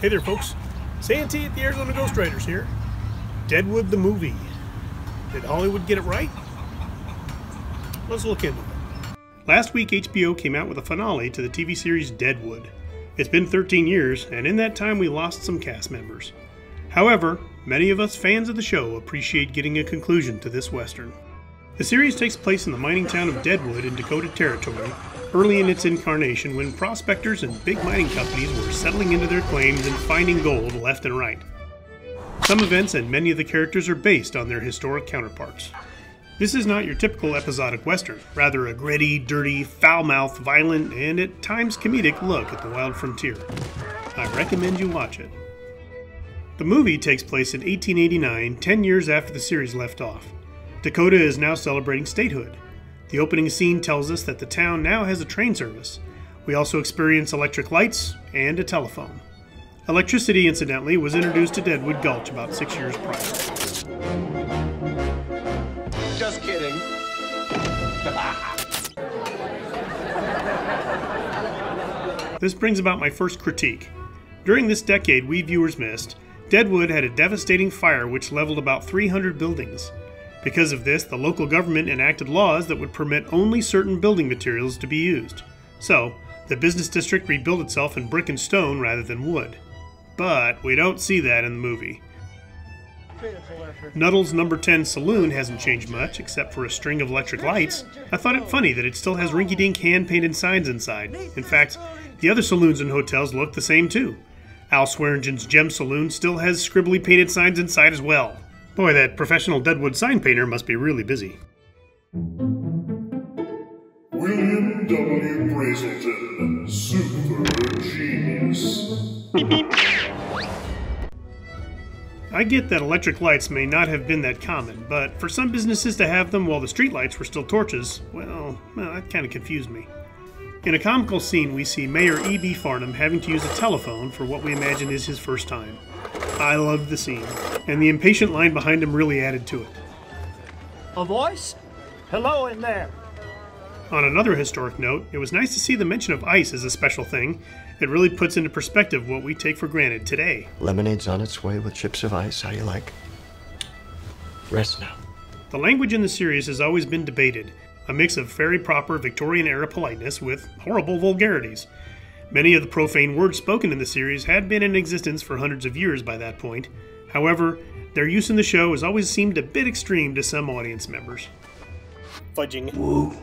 Hey there, folks. Santee at the Arizona Ghostriders here. Deadwood the movie. Did Hollywood get it right? Let's look into it. Last week, HBO came out with a finale to the TV series Deadwood. It's been 13 years, and in that time we lost some cast members. However, many of us fans of the show appreciate getting a conclusion to this western. The series takes place in the mining town of Deadwood in Dakota Territory, early in its incarnation when prospectors and big mining companies were settling into their claims and finding gold left and right. Some events and many of the characters are based on their historic counterparts. This is not your typical episodic western, rather a gritty, dirty, foul-mouthed, violent, and at times comedic look at the wild frontier. I recommend you watch it. The movie takes place in 1889, 10 years after the series left off. Dakota is now celebrating statehood. The opening scene tells us that the town now has a train service. We also experience electric lights and a telephone. Electricity, incidentally, was introduced to Deadwood Gulch about 6 years prior. Just kidding. This brings about my first critique. During this decade we viewers missed, Deadwood had a devastating fire which leveled about 300 buildings. Because of this, the local government enacted laws that would permit only certain building materials to be used. So, the business district rebuilt itself in brick and stone rather than wood. But we don't see that in the movie. Nuttall's number 10 saloon hasn't changed much, except for a string of electric lights. I thought it funny that it still has rinky-dink hand-painted signs inside. In fact, the other saloons and hotels look the same too. Al Swearingen's Gem Saloon still has scribbly painted signs inside as well. Boy, that professional Deadwood sign painter must be really busy. William W. Brazelton, super genius. I get that electric lights may not have been that common, but for some businesses to have them while the street lights were still torches, well, that kind of confused me. In a comical scene, we see Mayor E.B. Farnham having to use a telephone for what we imagine is his first time. I loved the scene, and the impatient line behind him really added to it. A voice? Hello in there. On another historic note, it was nice to see the mention of ice as a special thing. It really puts into perspective what we take for granted today. Lemonade's on its way with chips of ice. How you like? Rest now. The language in the series has always been debated, a mix of very proper Victorian-era politeness with horrible vulgarities. Many of the profane words spoken in the series had been in existence for hundreds of years by that point. However, their use in the show has always seemed a bit extreme to some audience members. Fudging. Woo.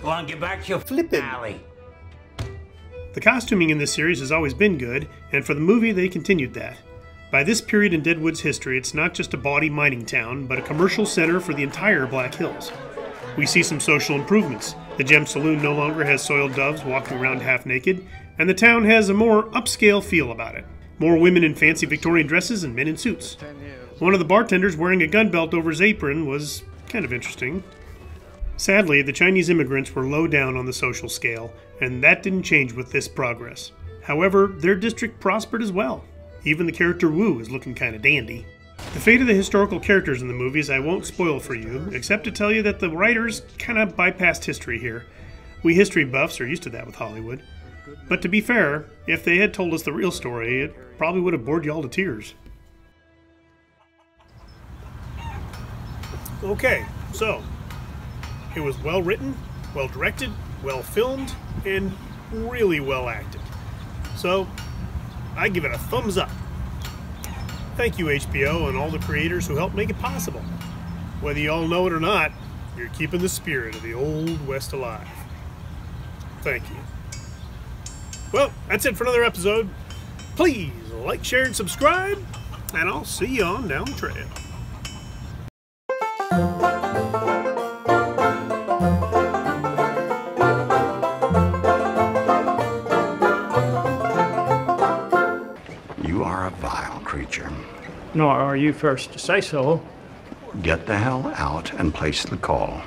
Go on, get back to your flippin' alley. The costuming in this series has always been good, and for the movie they continued that. By this period in Deadwood's history, it's not just a bawdy mining town, but a commercial center for the entire Black Hills. We see some social improvements. The Gem Saloon no longer has soiled doves walking around half naked, and the town has a more upscale feel about it. More women in fancy Victorian dresses and men in suits. One of the bartenders wearing a gun belt over his apron was kind of interesting. Sadly, the Chinese immigrants were low down on the social scale, and that didn't change with this progress. However, their district prospered as well. Even the character Wu is looking kind of dandy. The fate of the historical characters in the movies I won't spoil for you, except to tell you that the writers kind of bypassed history here. We history buffs are used to that with Hollywood. But to be fair, if they had told us the real story, it probably would have bored you all to tears. Okay, so it was well written, well directed, well filmed, and really well acted. So I give it a thumbs up. Thank you, HBO, and all the creators who helped make it possible. Whether you all know it or not, you're keeping the spirit of the Old West alive. Thank you. Well, that's it for another episode. Please like, share, and subscribe, and I'll see you on down the trail. You are a vile creature. Nor are you first to say so. Get the hell out and place the call.